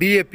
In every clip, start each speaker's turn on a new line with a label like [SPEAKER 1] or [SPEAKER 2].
[SPEAKER 1] DAP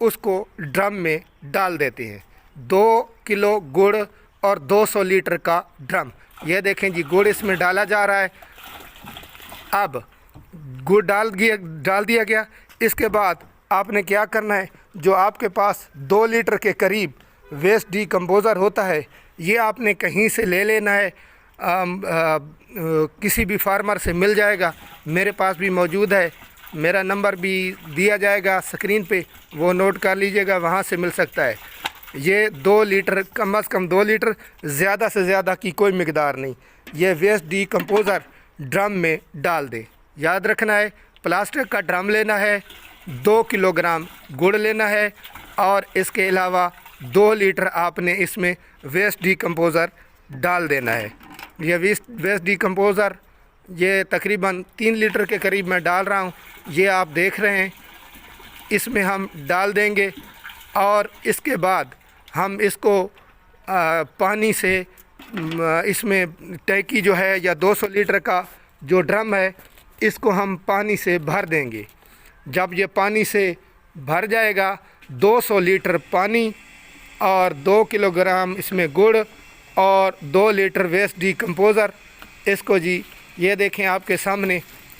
[SPEAKER 1] اس کو drum میں ڈال دیتے ہیں۔ 2 کلو گڑ اور 200 لیٹر کا ڈرم، یہ دیکھیں جی گڑ اس میں ڈالا جا رہا ہے۔ اب گڑ ڈال دیا گیا۔ اس کے بعد آپ نے کیا کرنا ہے، جو آپ کے پاس 2 لیٹر کے قریب ویسٹ ڈی کمپوزر ہوتا ہے، یہ آپ نے کہیں سے لے لینا ہے، کسی بھی فارمر سے مل جائے گا، میرے پاس بھی موجود ہے، میرا نمبر بھی دیا جائے گا اسکرین پہ، وہ نوٹ کر لیجئے گا، وہاں سے مل سکتا ہے۔ یہ 2 لیٹر، کم از کم 2 لیٹر، زیادہ سے زیادہ کی کوئی مقدار نہیں، یہ ویسٹ ڈی کمپوزر ڈرم میں ڈال دیں۔ یاد رکھنا ہے پلاسٹک کا ڈرم لینا ہے، 2 کلو گرام گڑ لینا ہے، اور اس کے علاوہ 2 لیٹر آپ نے اس میں ویسٹ ڈی کمپوزر ڈال دینا ہے۔ یہ ویسٹ ڈی کمپوزر یہ تقریباً 3 لیٹر کے قریب میں ڈال رہا ہوں، یہ آپ دیکھ رہے ہیں، اس میں ہم ڈال دیں گے، اور اس کے بعد ہم اس کو پانی سے اس میں ٹینکی جو ہے یا 200 لیٹر کا جو ڈرم ہے، اس کو ہم پانی سے بھر دیں گے۔ جب یہ پانی سے بھر جائے گا، 200 لیٹر پانی اور 2 کلو گرام اس میں گڑ اور 2 لیٹر ویسٹ ڈی کمپوزر، اس کو جی یہ دیکھیں آپ کے سامنے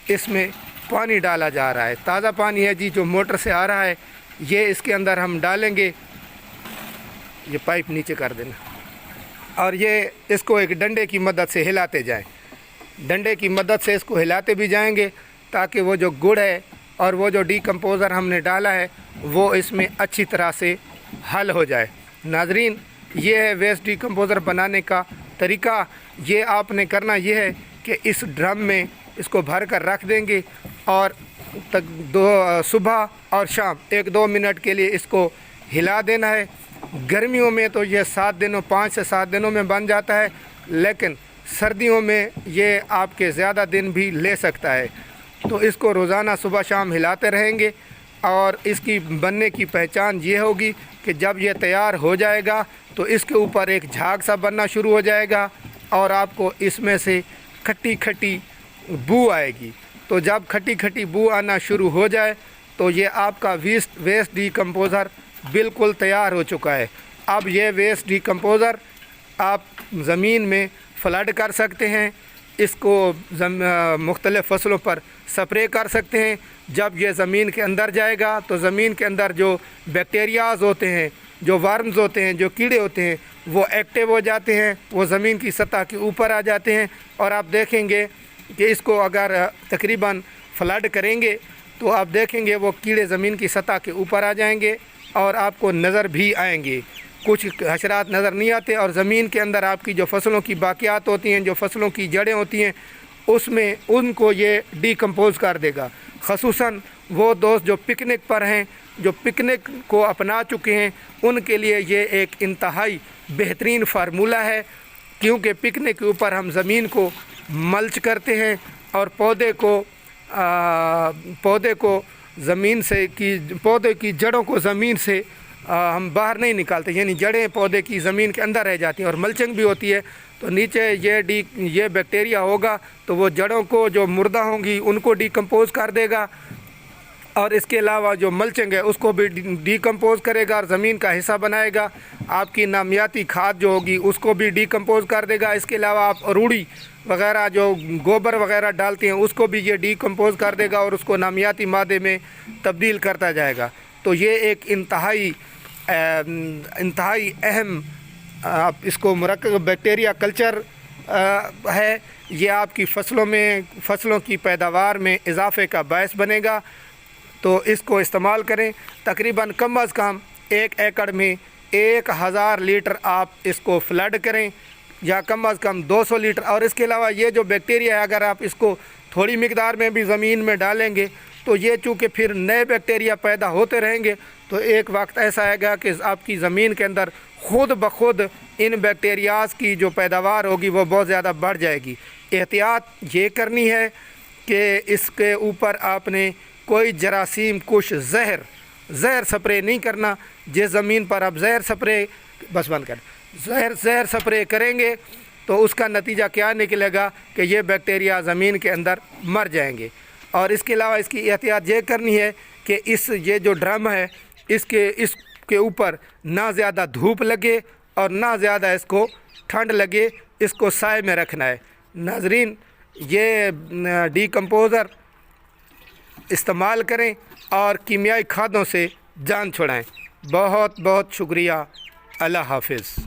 [SPEAKER 1] اس میں پانی ڈالا جا رہا ہے، تازہ پانی ہے جی جو موٹر سے آ رہا ہے، یہ اس کے اندر ہم ڈالیں گے۔ یہ پائپ نیچے کر دینا، اور یہ اس کو ایک ڈنڈے کی مدد سے ہلاتے جائیں، ڈنڈے کی مدد سے اس کو ہلاتے بھی جائیں گے تاکہ وہ جو گڑ ہے اور وہ جو ڈی کمپوزر ہم نے ڈالا ہے وہ اس میں اچھی طرح سے حل ہو جائے۔ ناظرین، یہ ہے ویسٹ ڈی کمپوزر بنانے کا طریقہ۔ یہ آپ نے کرنا یہ ہے کہ اس ڈرم میں اس کو بھر کر رکھ دیں گے، اور صبح اور شام 1-2 منٹ کے لیے اس کو ہلا دینا ہے۔ گرمیوں میں تو یہ 5 سے 7 دنوں میں بن جاتا ہے، لیکن سردیوں میں یہ آپ کے زیادہ دن بھی لے سکتا ہے۔ تو اس کو روزانہ صبح شام ہلاتے رہیں گے، اور اس کی بننے کی پہچان یہ ہوگی کہ جب یہ تیار ہو جائے گا تو اس کے اوپر ایک جھاگ سا بننا شروع ہو جائے گا، اور آپ کو اس میں سے کھٹی کھٹی بو آئے گی۔ تو جب کھٹی کھٹی بو آنا شروع ہو جائے تو یہ آپ کا ویسٹ ڈی کمپوزر بالکل تیار ہو چکا ہے۔ اب یہ ویسٹ ڈی کمپوزر آپ زمین میں فلڈ کر سکتے ہیں، اس کو مختلف فصلوں پر سپرے کر سکتے ہیں۔ جب یہ زمین کے اندر جائے گا تو زمین کے اندر جو بیکٹیریاز ہوتے ہیں، جو ورمز ہوتے ہیں، جو کیڑے ہوتے ہیں، وہ ایکٹیو ہو جاتے ہیں، وہ زمین کی سطح کے اوپر آ جاتے ہیں، اور آپ دیکھیں گے کہ اس کو اگر تقریباً فلڈ کریں گے تو آپ دیکھیں گے وہ کیڑے زمین کی سطح کے اوپر آ جائیں گے، اور آپ کو نظر بھی آئیں گے۔ کچھ حشرات نظر نہیں آتے، اور زمین کے اندر آپ کی جو فصلوں کی باقیات ہوتی ہیں، جو فصلوں کی جڑیں ہوتی ہیں، اس میں ان کو یہ ڈی کمپوز کر دے گا۔ خصوصاً وہ دوست جو پکنک پر ہیں، جو پکنک کو اپنا چکے ہیں، ان کے لیے یہ ایک انتہائی بہترین فارمولہ ہے، کیونکہ پکنک کے اوپر ہم زمین کو ملچ کرتے ہیں، اور پودے کو زمین سے پودے کی جڑوں کو زمین سے ہم باہر نہیں نکالتے، یعنی جڑیں پودے کی زمین کے اندر رہ جاتی ہیں، اور ملچنگ بھی ہوتی ہے۔ تو نیچے یہ بیکٹیریا ہوگا تو وہ جڑوں کو جو مردہ ہوں گی ان کو ڈی کمپوز کر دے گا، اور اس کے علاوہ جو ملچنگ ہے اس کو بھی ڈی کمپوز کرے گا اور زمین کا حصہ بنائے گا۔ آپ کی نامیاتی کھاد جو ہوگی اس کو بھی ڈی کمپوز کر دے گا۔ اس کے علاوہ آپ روڑی وغیرہ جو گوبر وغیرہ ڈالتے ہیں اس کو بھی یہ ڈی کمپوز کر دے گا، اور اس کو نامیاتی مادے میں تبدیل کرتا جائے گا۔ تو یہ ایک انتہائی اہم آپ اس کو مرکب بیکٹیریا کلچر ہے۔ یہ آپ کی فصلوں کی پیداوار میں اضافے کا باعث بنے گا، تو اس کو استعمال کریں۔ تقریباً کم از کم 1 ایکڑ میں 1000 لیٹر آپ اس کو فلڈ کریں، یا کم از کم 200 لیٹر۔ اور اس کے علاوہ یہ جو بیکٹیریا ہے، اگر آپ اس کو تھوڑی مقدار میں بھی زمین میں ڈالیں گے تو یہ چونکہ پھر نئے بیکٹیریا پیدا ہوتے رہیں گے، تو ایک وقت ایسا آئے گا کہ آپ کی زمین کے اندر خود بخود ان بیکٹیریاز کی جو پیداوار ہوگی وہ بہت زیادہ بڑھ جائے گی۔ احتیاط یہ کرنی ہے کہ اس کے اوپر آپ نے کوئی جراثیم کش زہر سپرے نہیں کرنا۔ جس زمین پر آپ زہر سپرے کریں گے تو اس کا نتیجہ کیا نکلے گا کہ یہ بیکٹیریا زمین کے اندر مر جائیں گے۔ اور اس کے علاوہ اس کی احتیاط یہ کرنی ہے کہ یہ جو ڈرم ہے اس کے اوپر نہ زیادہ دھوپ لگے اور نہ زیادہ اس کو ٹھنڈ لگے، اس کو سائے میں رکھنا ہے۔ ناظرین، یہ ڈی کمپوزر استعمال کریں اور کیمیائی کھادوں سے جان چھڑائیں۔ بہت بہت شکریہ۔ اللہ حافظ۔